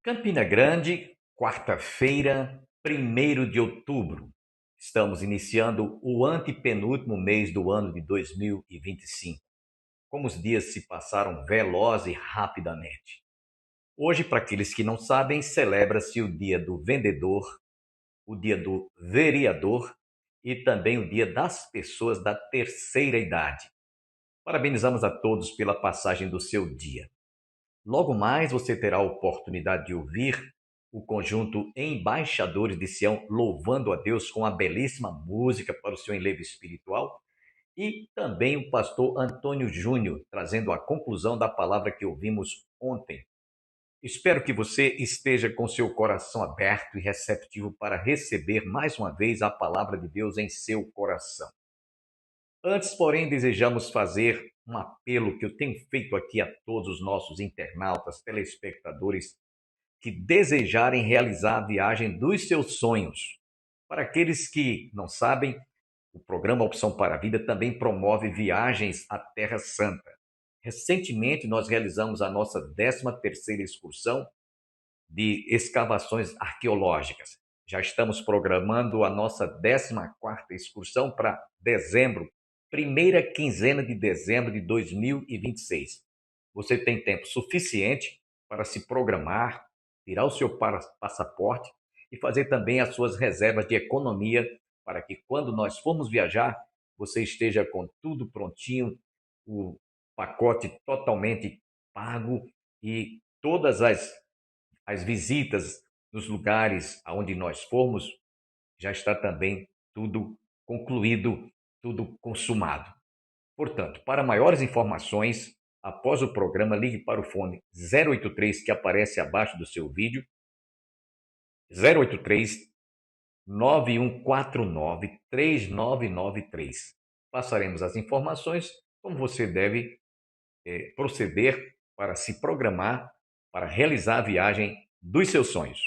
Campina Grande, quarta-feira, 1º de outubro. Estamos iniciando o antepenúltimo mês do ano de 2025. Como os dias se passaram veloz e rapidamente. Hoje, para aqueles que não sabem, celebra-se o Dia do Vendedor, o Dia do Vereador e também o Dia das Pessoas da Terceira Idade. Parabenizamos a todos pela passagem do seu dia. Logo mais você terá a oportunidade de ouvir o conjunto Embaixadores de Sião louvando a Deus com a belíssima música para o seu enlevo espiritual e também o pastor Antônio Júnior trazendo a conclusão da palavra que ouvimos ontem. Espero que você esteja com seu coração aberto e receptivo para receber mais uma vez a palavra de Deus em seu coração. Antes, porém, desejamos fazer um apelo que eu tenho feito aqui a todos os nossos internautas, telespectadores, que desejarem realizar a viagem dos seus sonhos. Para aqueles que não sabem, o programa Opção para a Vida também promove viagens à Terra Santa. Recentemente, nós realizamos a nossa 13ª excursão de escavações arqueológicas. Já estamos programando a nossa 14ª excursão para dezembro, primeira quinzena de dezembro de 2026. Você tem tempo suficiente para se programar, tirar o seu passaporte e fazer também as suas reservas de economia para que quando nós formos viajar, você esteja com tudo prontinho, o pacote totalmente pago e todas as visitas nos lugares aonde nós formos, já está também tudo concluído, tudo consumado. Portanto, para maiores informações, após o programa, ligue para o fone 083 que aparece abaixo do seu vídeo, 083 9149 3993. Passaremos as informações como você deve proceder para se programar para realizar a viagem dos seus sonhos.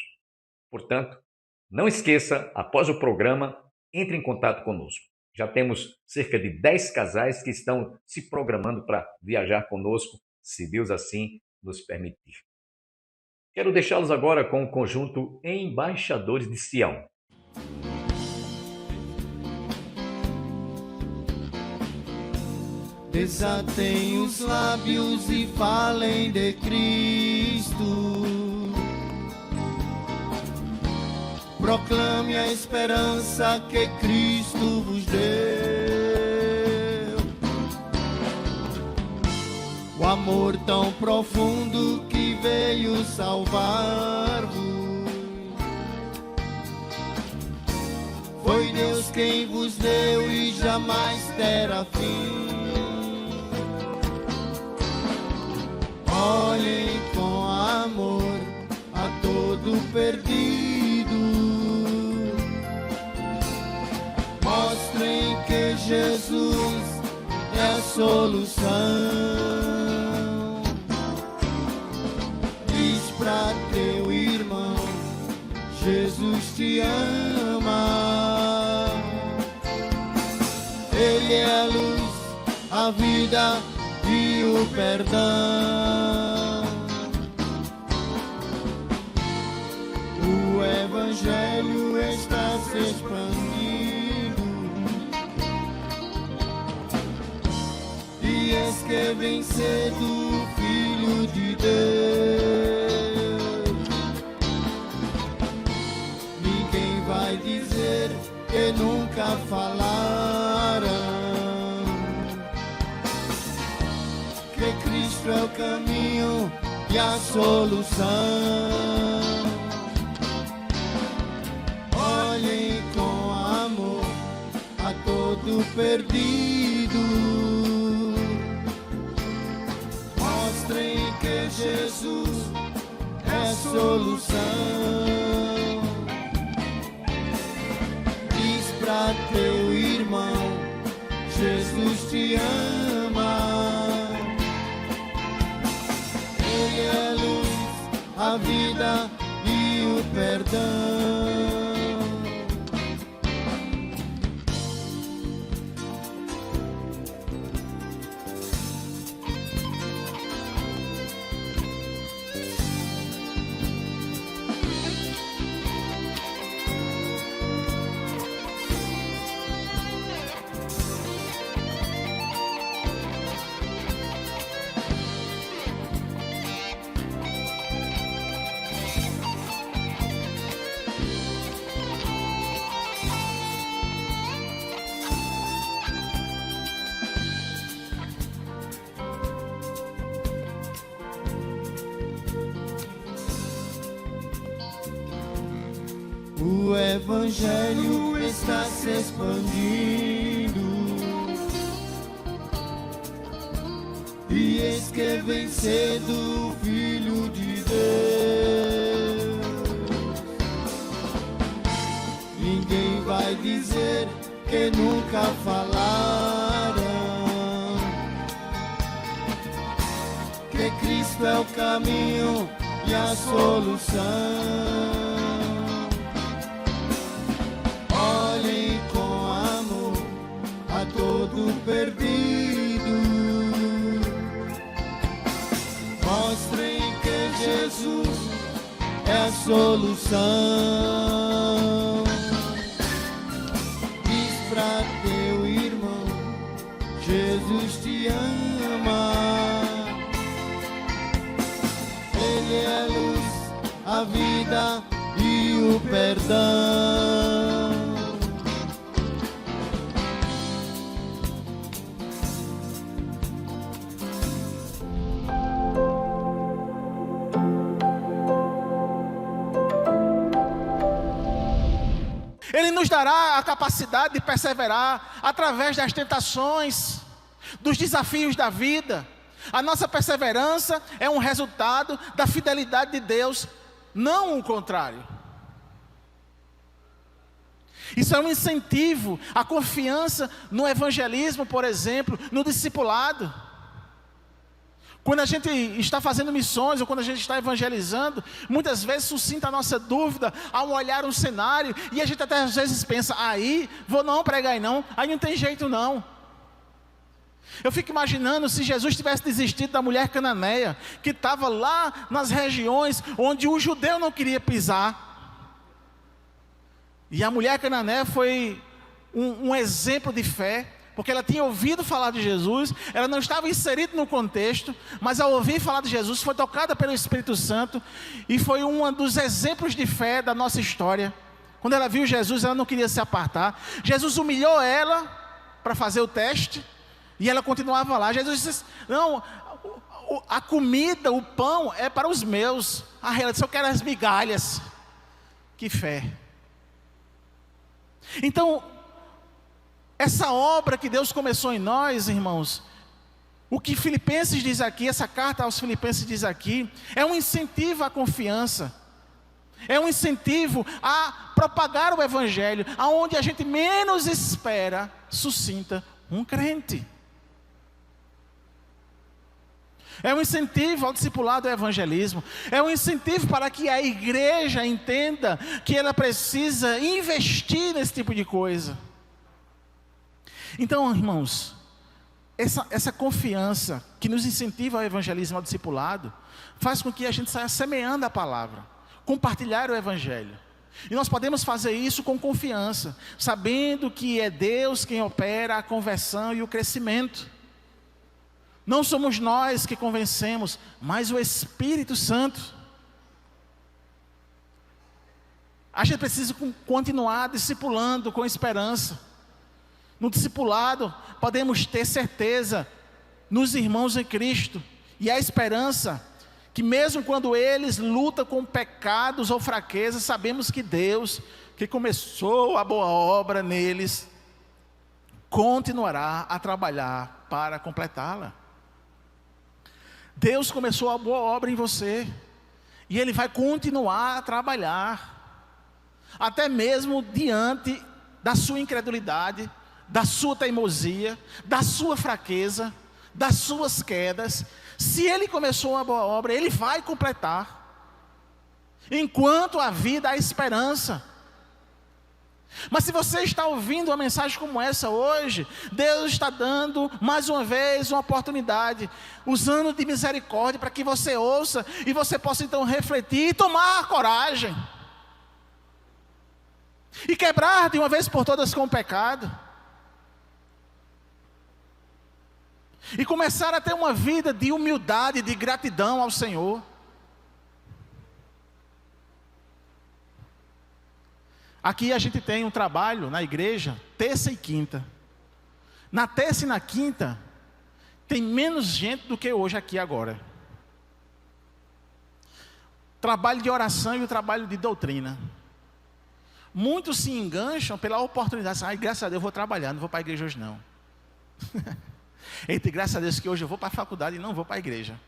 Portanto, não esqueça, após o programa, entre em contato conosco. Já temos cerca de 10 casais que estão se programando para viajar conosco, se Deus assim nos permitir. Quero deixá-los agora com o conjunto Embaixadores de Sião. Desatem os lábios e falem de Cristo. Proclame a esperança que Cristo vos deu. O amor tão profundo que veio salvar-vos. Foi Deus quem vos deu e jamais terá fim. Olhem com amor a todo perdido. Mostrem que Jesus é a solução. Diz pra teu irmão, Jesus te ama. Ele é a luz, a vida e o perdão. O Evangelho está se expandindo e eis que vem cedo o Filho de Deus. Ninguém vai dizer que nunca falaram que Cristo é o caminho e a solução. Olhem com amor a todo perdido. Mostrem que Jesus é a solução. Diz pra teu irmão, Jesus te ama. Ele é a luz, a vida e o perdão. Evangelho está se expandindo, e eis que vem cedo o Filho de Deus. Ninguém vai dizer que nunca falaram que Cristo é o caminho e a solução. Olhem com amor a todo perdido, mostrem que Jesus é a solução. Diz pra teu irmão, Jesus te ama. Ele é a luz, a vida e o perdão. Ele nos dará a capacidade de perseverar através das tentações, dos desafios da vida. A nossa perseverança é um resultado da fidelidade de Deus, não o contrário. Isso é um incentivo à confiança no evangelismo, por exemplo, no discipulado. Quando a gente está fazendo missões ou quando a gente está evangelizando, muitas vezes suscita a nossa dúvida ao olhar um cenário e a gente até às vezes pensa, aí, vou não pregar aí não tem jeito não. Eu fico imaginando se Jesus tivesse desistido da mulher cananeia, que estava lá nas regiões onde o judeu não queria pisar. E a mulher cananeia foi um exemplo de fé, porque ela tinha ouvido falar de Jesus, ela não estava inserida no contexto, mas ao ouvir falar de Jesus, foi tocada pelo Espírito Santo, e foi um dos exemplos de fé da nossa história. Quando ela viu Jesus, ela não queria se apartar. Jesus humilhou ela para fazer o teste, e ela continuava lá. Jesus disse, não, a comida, o pão é para os meus. Ela disse, eu quero as migalhas. Que fé. Então, essa obra que Deus começou em nós, irmãos, o que Filipenses diz aqui, essa carta aos Filipenses diz aqui, é um incentivo à confiança, é um incentivo a propagar o Evangelho, aonde a gente menos espera, suscita um crente. É um incentivo ao discipulado do evangelismo, é um incentivo para que a igreja entenda que ela precisa investir nesse tipo de coisa. Então, irmãos, essa confiança que nos incentiva ao evangelismo, ao discipulado, faz com que a gente saia semeando a palavra, compartilhar o evangelho. E nós podemos fazer isso com confiança, sabendo que é Deus quem opera a conversão e o crescimento. Não somos nós que convencemos, mas o Espírito Santo. A gente precisa continuar discipulando com esperança. No discipulado, podemos ter certeza nos irmãos em Cristo. E a esperança, que mesmo quando eles lutam com pecados ou fraquezas, sabemos que Deus, que começou a boa obra neles, continuará a trabalhar para completá-la. Deus começou a boa obra em você, e Ele vai continuar a trabalhar, até mesmo diante da sua incredulidade, da sua teimosia, da sua fraqueza, das suas quedas. Se Ele começou a boa obra, Ele vai completar. Enquanto há vida, há esperança. Mas se você está ouvindo uma mensagem como essa hoje, Deus está dando mais uma vez uma oportunidade, usando de misericórdia para que você ouça e você possa então refletir e tomar coragem e quebrar de uma vez por todas com o pecado e começar a ter uma vida de humildade, de gratidão ao Senhor. Aqui a gente tem um trabalho na igreja, terça e quinta. Na terça e na quinta, tem menos gente do que hoje aqui agora. Trabalho de oração e o trabalho de doutrina. Muitos se engancham pela oportunidade. Ai, graças a Deus eu vou trabalhar, não vou para a igreja hoje não. Eita, graças a Deus que hoje eu vou para a faculdade e não vou para a igreja.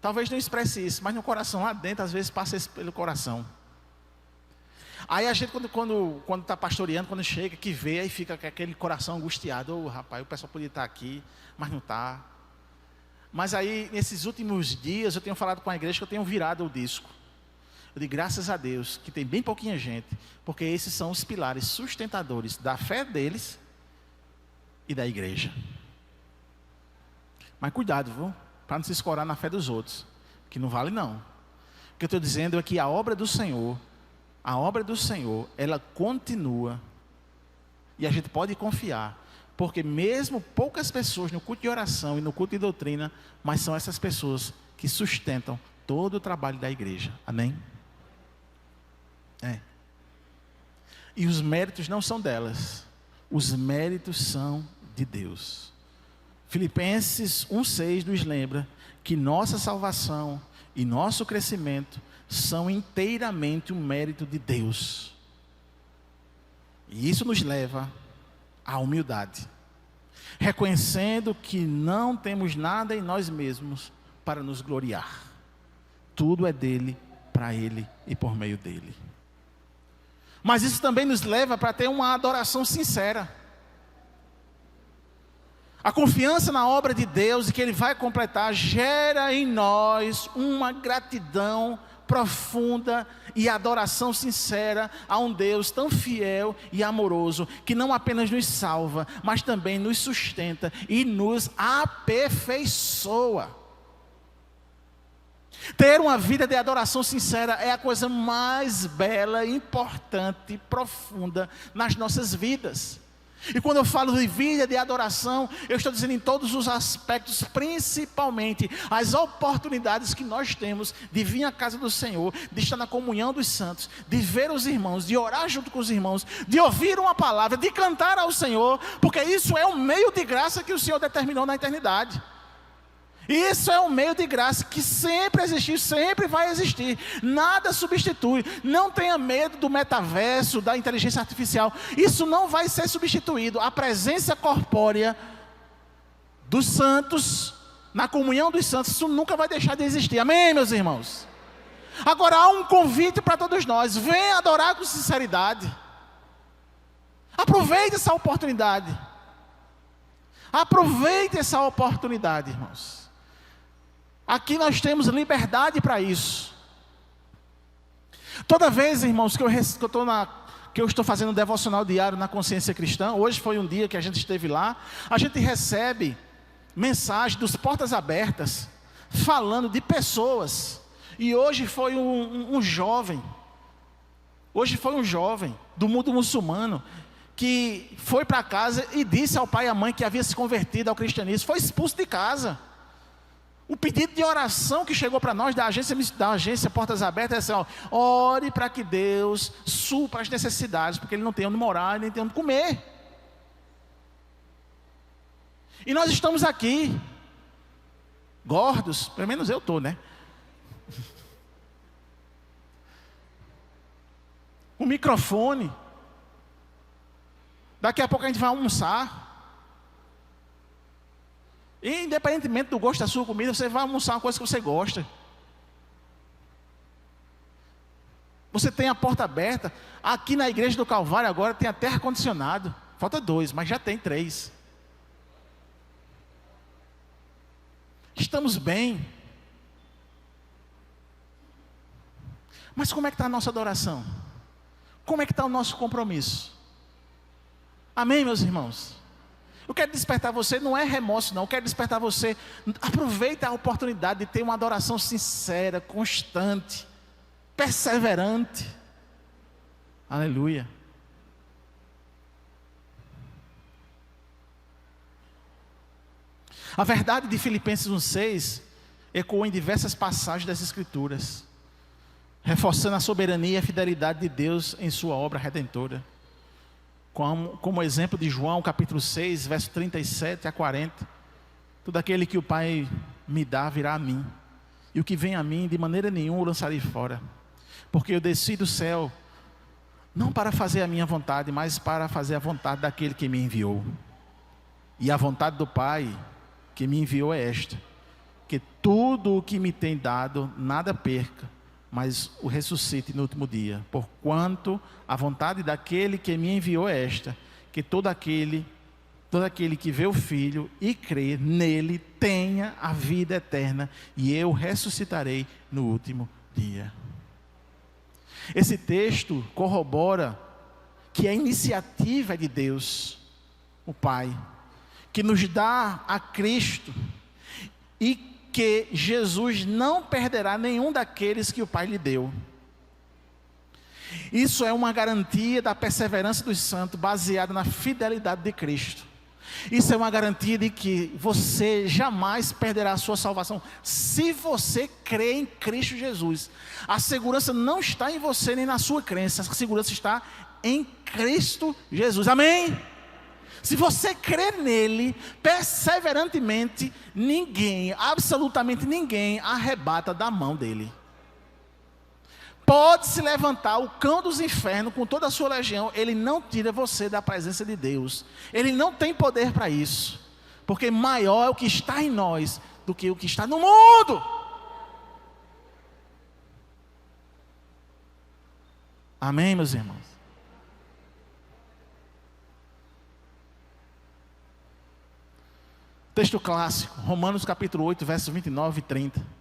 Talvez não expresse isso, mas no coração lá dentro, às vezes passa isso pelo coração. Aí a gente quando está pastoreando, quando chega, que vê, aí fica com aquele coração angustiado. Ô rapaz, o pessoal podia estar aqui, mas não está. Mas aí, nesses últimos dias, eu tenho falado com a igreja que eu tenho virado o disco. Eu digo, graças a Deus, que tem bem pouquinha gente, porque esses são os pilares sustentadores da fé deles e da igreja. Mas cuidado, viu? Para não se escorar na fé dos outros, que não vale não. O que eu estou dizendo é que a obra do Senhor, ela continua, e a gente pode confiar, porque mesmo poucas pessoas no culto de oração e no culto de doutrina, mas são essas pessoas que sustentam todo o trabalho da igreja, amém? E os méritos não são delas, os méritos são de Deus. Filipenses 1,6 nos lembra que nossa salvação e nosso crescimento são inteiramente um mérito de Deus. E isso nos leva à humildade, reconhecendo que não temos nada em nós mesmos para nos gloriar. Tudo é dele, para ele e por meio dele. Mas isso também nos leva para ter uma adoração sincera. A confiança na obra de Deus e que Ele vai completar gera em nós uma gratidão profunda e adoração sincera a um Deus tão fiel e amoroso, que não apenas nos salva, mas também nos sustenta e nos aperfeiçoa. Ter uma vida de adoração sincera é a coisa mais bela, importante e profunda nas nossas vidas. E quando eu falo de vida de adoração, eu estou dizendo em todos os aspectos, principalmente as oportunidades que nós temos de vir à casa do Senhor, de estar na comunhão dos santos, de ver os irmãos, de orar junto com os irmãos, de ouvir uma palavra, de cantar ao Senhor, porque isso é um meio de graça que o Senhor determinou na eternidade. Isso é um meio de graça que sempre existiu, sempre vai existir. Nada substitui. Não tenha medo do metaverso, da inteligência artificial. Isso não vai ser substituído. A presença corpórea dos santos, na comunhão dos santos, isso nunca vai deixar de existir. Amém, meus irmãos? Agora há um convite para todos nós. Venha adorar com sinceridade. Aproveite essa oportunidade. Aproveite essa oportunidade, irmãos. Aqui nós temos liberdade para isso. Toda vez, irmãos, que eu estou fazendo um devocional diário na Consciência Cristã, hoje foi um dia que a gente esteve lá, a gente recebe mensagem dos Portas Abertas, falando de pessoas. E hoje foi um jovem do mundo muçulmano, que foi para casa e disse ao pai e à mãe que havia se convertido ao cristianismo, foi expulso de casa. O pedido de oração que chegou para nós da agência Portas Abertas é assim, ó, ore para que Deus supra as necessidades, porque ele não tem onde morar, nem tem onde comer. E nós estamos aqui, gordos, pelo menos eu estou, né? Com microfone. Daqui a pouco a gente vai almoçar. E independentemente do gosto da sua comida, você vai almoçar uma coisa que você gosta. Você tem a porta aberta. Aqui na igreja do Calvário agora tem até ar-condicionado. Falta 2, mas já tem 3. Estamos bem. Mas como é que está a nossa adoração? Como é que está o nosso compromisso? Amém, meus irmãos? Eu quero despertar você, não é remorso não, eu quero despertar você, aproveita a oportunidade de ter uma adoração sincera, constante, perseverante. Aleluia. A verdade de Filipenses 1,6 ecoou em diversas passagens das Escrituras, reforçando a soberania e a fidelidade de Deus em sua obra redentora. Como exemplo de João capítulo 6, verso 37 a 40. Tudo aquele que o Pai me dá virá a mim, e o que vem a mim de maneira nenhuma o lançarei fora. Porque eu desci do céu não para fazer a minha vontade, mas para fazer a vontade daquele que me enviou. E a vontade do Pai que me enviou é esta: que tudo o que me tem dado, nada perca, mas o ressuscite no último dia. Porquanto a vontade daquele que me enviou é esta: que todo aquele que vê o Filho e crê nele tenha a vida eterna, e eu ressuscitarei no último dia. Esse texto corrobora que a iniciativa é de Deus, o Pai, que nos dá a Cristo, e que Jesus não perderá nenhum daqueles que o Pai lhe deu. Isso é uma garantia da perseverança dos santos, baseada na fidelidade de Cristo. Isso é uma garantia de que você jamais perderá a sua salvação, se você crê em Cristo Jesus. A segurança não está em você nem na sua crença, a segurança está em Cristo Jesus, amém? Se você crer nele, perseverantemente, ninguém, absolutamente ninguém, arrebata da mão dele. Pode se levantar o cão dos infernos com toda a sua legião, ele não tira você da presença de Deus. Ele não tem poder para isso, porque maior é o que está em nós do que o que está no mundo. Amém, meus irmãos? Texto clássico, Romanos capítulo 8, versos 29 e 30.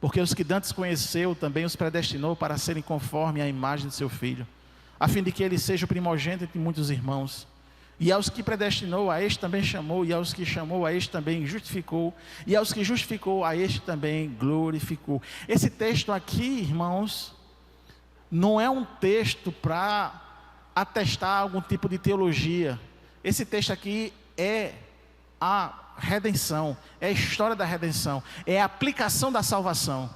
Porque os que dantes conheceu, também os predestinou para serem conforme à imagem de seu Filho, a fim de que ele seja o primogênito entre muitos irmãos. E aos que predestinou, a este também chamou, e aos que chamou, a este também justificou, e aos que justificou, a este também glorificou. Esse texto aqui, irmãos, não é um texto para atestar algum tipo de teologia. Esse texto aqui é a redenção, é a história da redenção, é a aplicação da salvação.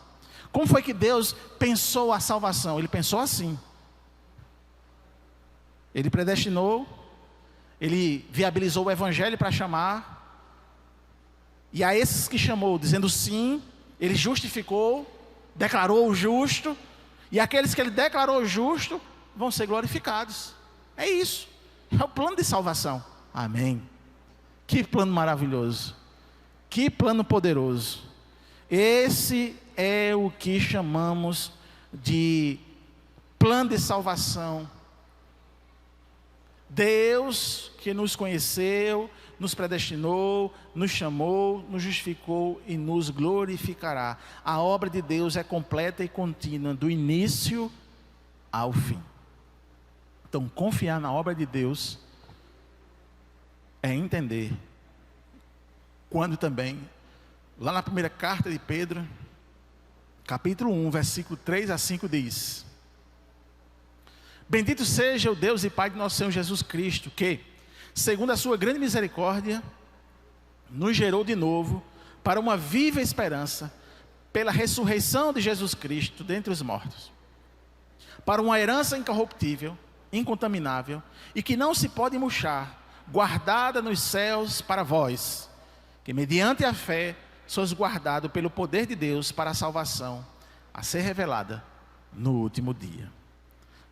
Como foi que Deus pensou a salvação? Ele pensou assim: ele predestinou, ele viabilizou o evangelho para chamar, e a esses que chamou, dizendo sim, ele justificou, declarou o justo, e aqueles que ele declarou justo vão ser glorificados. É isso, é o plano de salvação. Amém. Que plano maravilhoso, que plano poderoso. Esse é o que chamamos de plano de salvação. Deus que nos conheceu, nos predestinou, nos chamou, nos justificou e nos glorificará. A obra de Deus é completa e contínua, do início ao fim. Então, confiar na obra de Deus é entender quando também, lá na primeira carta de Pedro, capítulo 1, versículo 3 a 5 diz: bendito seja o Deus e Pai de nosso Senhor Jesus Cristo, que, segundo a sua grande misericórdia, nos gerou de novo para uma viva esperança, pela ressurreição de Jesus Cristo dentre os mortos, para uma herança incorruptível, incontaminável, e que não se pode murchar, guardada nos céus para vós, que mediante a fé sois guardados pelo poder de Deus para a salvação, a ser revelada no último dia.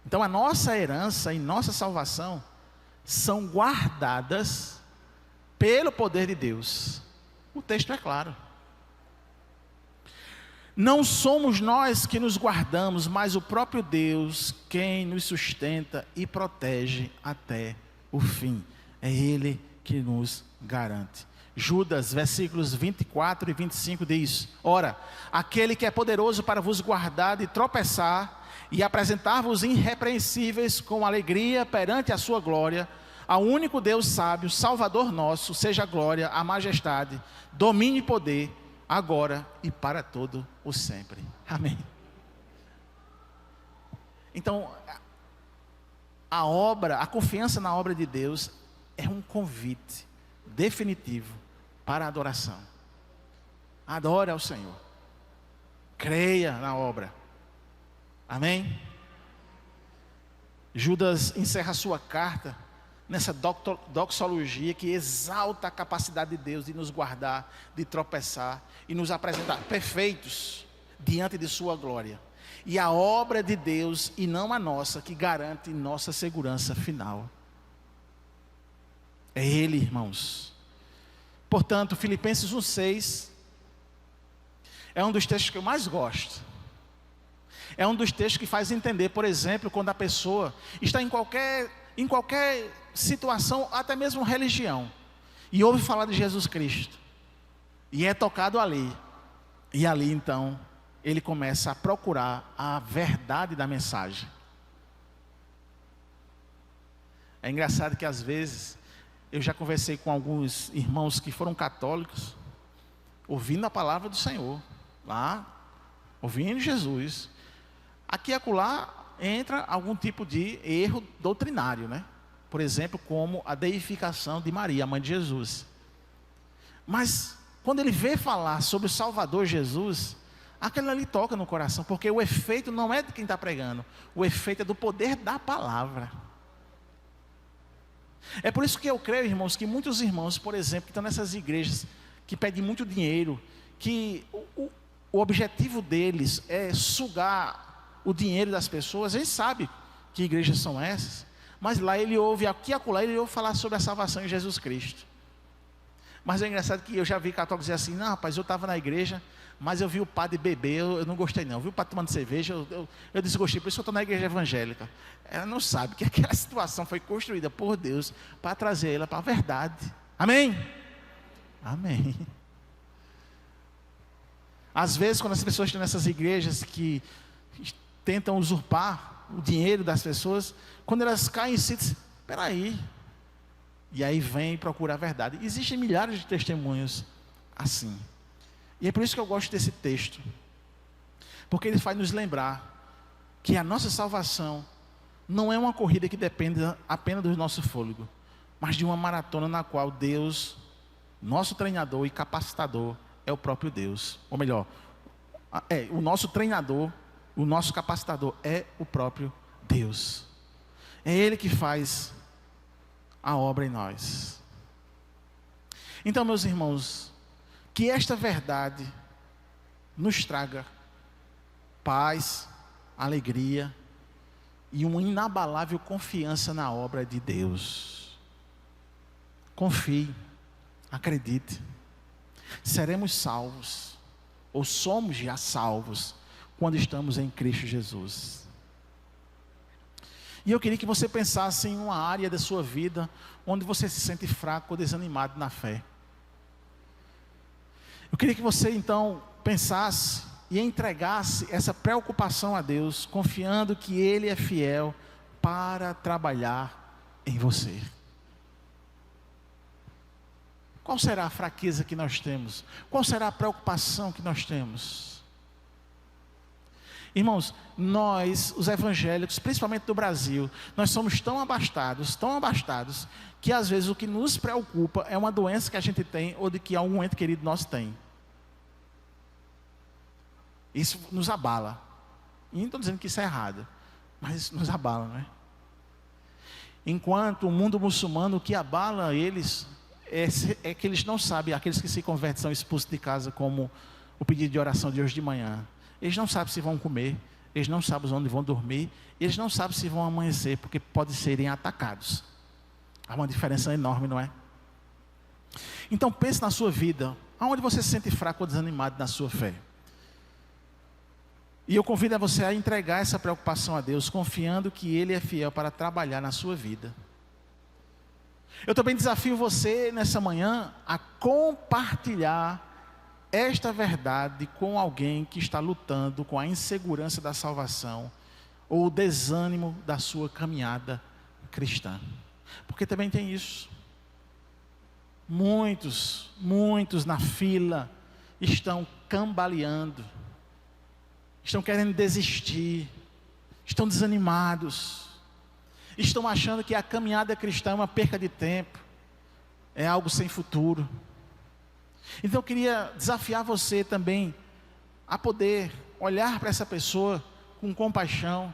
Então a nossa herança e nossa salvação são guardadas pelo poder de Deus. O texto é claro. Não somos nós que nos guardamos, mas o próprio Deus quem nos sustenta e protege até o fim. É Ele que nos garante. Judas, versículos 24 e 25 diz: ora, aquele que é poderoso para vos guardar de tropeçar e apresentar-vos irrepreensíveis com alegria perante a sua glória, ao único Deus sábio, Salvador nosso, seja a glória, a majestade, domínio e poder, agora e para todo o sempre. Amém. Então, a confiança na obra de Deus é um convite definitivo para a adoração. Adore ao Senhor. Creia na obra. Amém? Judas encerra sua carta nessa doxologia que exalta a capacidade de Deus de nos guardar, de tropeçar e nos apresentar perfeitos diante de sua glória. E a obra de Deus e não a nossa que garante nossa segurança final. É Ele, irmãos. Portanto, Filipenses 1,6 é um dos textos que eu mais gosto. É um dos textos que faz entender, por exemplo, quando a pessoa está em qualquer situação, até mesmo religião, e ouve falar de Jesus Cristo, e é tocado ali, e ali então, ele começa a procurar a verdade da mensagem. É engraçado que às vezes, eu já conversei com alguns irmãos que foram católicos, ouvindo a palavra do Senhor, lá, ouvindo Jesus. Aqui e acolá entra algum tipo de erro doutrinário, né? Por exemplo, como a deificação de Maria, a mãe de Jesus. Mas, quando ele vê falar sobre o Salvador Jesus, aquilo ali toca no coração, porque o efeito não é de quem está pregando, o efeito é do poder da palavra. É por isso que eu creio, irmãos, que muitos irmãos, por exemplo, que estão nessas igrejas, que pedem muito dinheiro, que o objetivo deles é sugar o dinheiro das pessoas. A gente sabe que igrejas são essas, mas lá ele ouve, aqui e acolá, ele ouve falar sobre a salvação em Jesus Cristo. Mas é engraçado que eu já vi católicos dizer assim: não, rapaz, eu estava na igreja, mas eu vi o padre beber, eu não gostei não, eu vi o padre tomando cerveja, eu desgostei, por isso que eu estou na igreja evangélica. Ela não sabe que aquela situação foi construída por Deus para trazer ela para a verdade. Amém? Amém. Às vezes, quando as pessoas estão nessas igrejas que tentam usurpar o dinheiro das pessoas, quando elas caem em si, espera aí. E aí vem procurar a verdade. Existem milhares de testemunhos assim. E é por isso que eu gosto desse texto. Porque ele faz nos lembrar que a nossa salvação não é uma corrida que depende apenas do nosso fôlego, mas de uma maratona na qual Deus, nosso treinador e capacitador, é o próprio Deus. Ou melhor, o nosso treinador, o nosso capacitador é o próprio Deus. É Ele que faz a obra em nós. Então, meus irmãos, que esta verdade nos traga paz, alegria e uma inabalável confiança na obra de Deus. Confie, acredite. Seremos salvos, ou somos já salvos, quando estamos em Cristo Jesus. E eu queria que você pensasse em uma área da sua vida onde você se sente fraco ou desanimado na fé. Eu queria que você então pensasse e entregasse essa preocupação a Deus, confiando que Ele é fiel para trabalhar em você. Qual será a fraqueza que nós temos? Qual será a preocupação que nós temos? Irmãos, nós, os evangélicos, principalmente do Brasil, nós somos tão abastados, que às vezes o que nos preocupa é uma doença que a gente tem ou de que algum ente querido nosso tem. Isso nos abala. E não estou dizendo que isso é errado, mas isso nos abala, não é? Enquanto o mundo muçulmano, o que abala eles é que eles não sabem, aqueles que se convertem são expulsos de casa, como o pedido de oração de hoje de manhã. Eles não sabem se vão comer, eles não sabem onde vão dormir, eles não sabem se vão amanhecer, porque podem serem atacados. Há uma diferença enorme, não é? Então pense na sua vida, aonde você se sente fraco ou desanimado na sua fé. E eu convido a você a entregar essa preocupação a Deus, confiando que Ele é fiel para trabalhar na sua vida. Eu também desafio você nessa manhã a compartilhar esta verdade com alguém que está lutando com a insegurança da salvação ou o desânimo da sua caminhada cristã. Porque também tem isso. Muitos na fila estão cambaleando, estão querendo desistir, estão desanimados, estão achando que a caminhada cristã é uma perca de tempo, é algo sem futuro. Então eu queria desafiar você também a poder olhar para essa pessoa com compaixão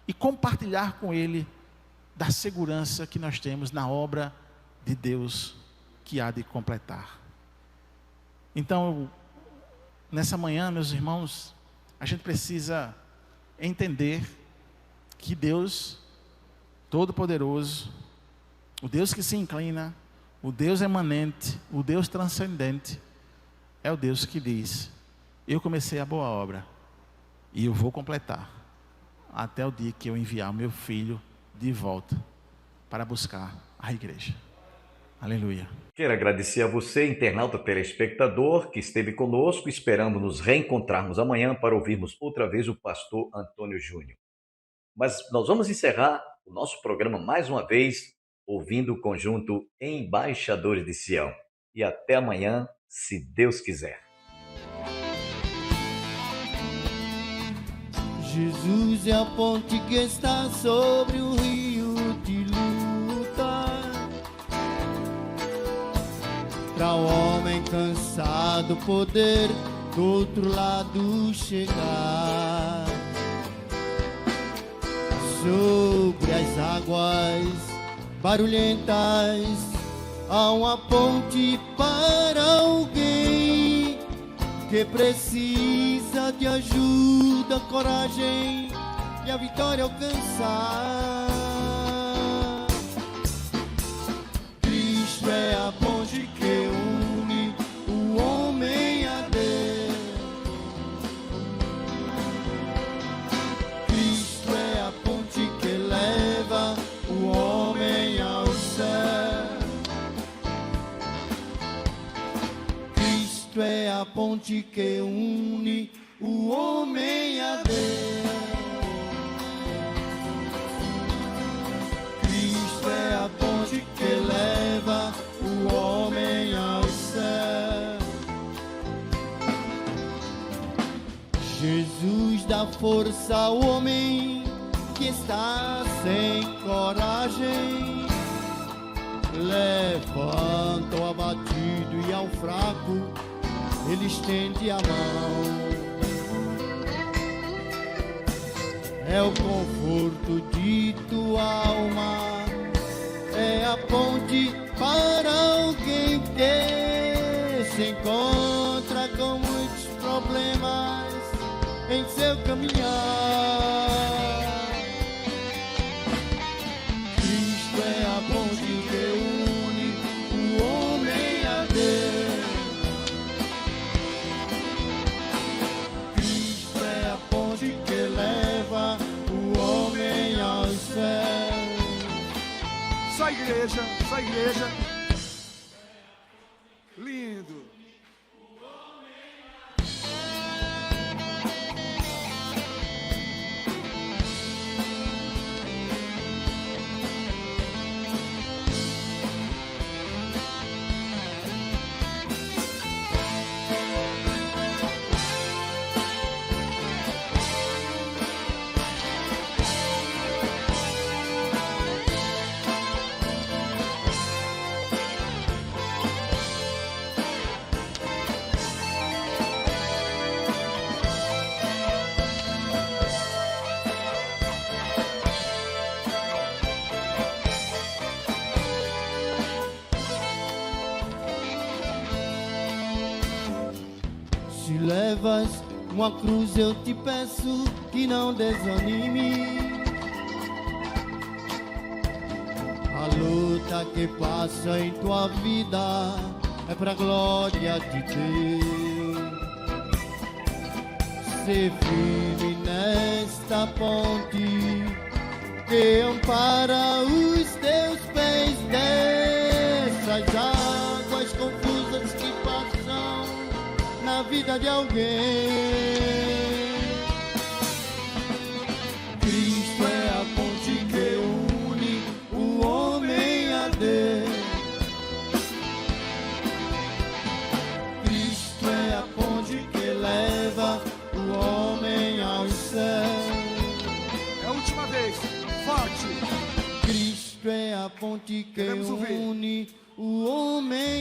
e compartilhar com ele da segurança que nós temos na obra de Deus que há de completar. Então, nessa manhã, meus irmãos, a gente precisa entender que Deus Todo-Poderoso, o Deus que se inclina, o Deus emanente, o Deus transcendente, é o Deus que diz: eu comecei a boa obra e eu vou completar até o dia que eu enviar o meu filho de volta para buscar a igreja. Aleluia. Quero agradecer a você, internauta telespectador, que esteve conosco. Esperamos nos reencontrarmos amanhã para ouvirmos outra vez o pastor Antônio Júnior. Mas nós vamos encerrar o nosso programa mais uma vez ouvindo o conjunto Embaixadores de Sião. E até amanhã, se Deus quiser. Jesus é a ponte que está sobre o rio de luta, para o homem cansado poder do outro lado chegar. Sobre as águas barulhentas há uma ponte para alguém que precisa de ajuda, coragem e a vitória alcançar. Cristo é a ponte que une o homem a Deus. Cristo é a ponte que leva o homem ao céu. Cristo é a ponte que une o homem a Deus. Cristo é a ponte que leva o homem ao céu. Jesus dá força ao homem que está sem coragem. Levanta o abatido e ao fraco ele estende a mão. É o conforto de tua alma, é a ponte para alguém que se encontra com muitos problemas em seu caminhar. Cristo é a ponte que une o homem a Deus. Cristo é a ponte que leva o homem ao céu. Só igreja, só igreja. Lindo. Se levas uma cruz, eu te peço que não desanime. A luta que passa em tua vida é pra glória de Deus. Se firme nesta ponte que ampara os teus pés dessas águas confusas que passam na vida de alguém. Cristo é a ponte que une o homem a Deus. Cristo é a ponte que leva o homem ao céu. É a última vez. Forte. Cristo é a ponte que une o homem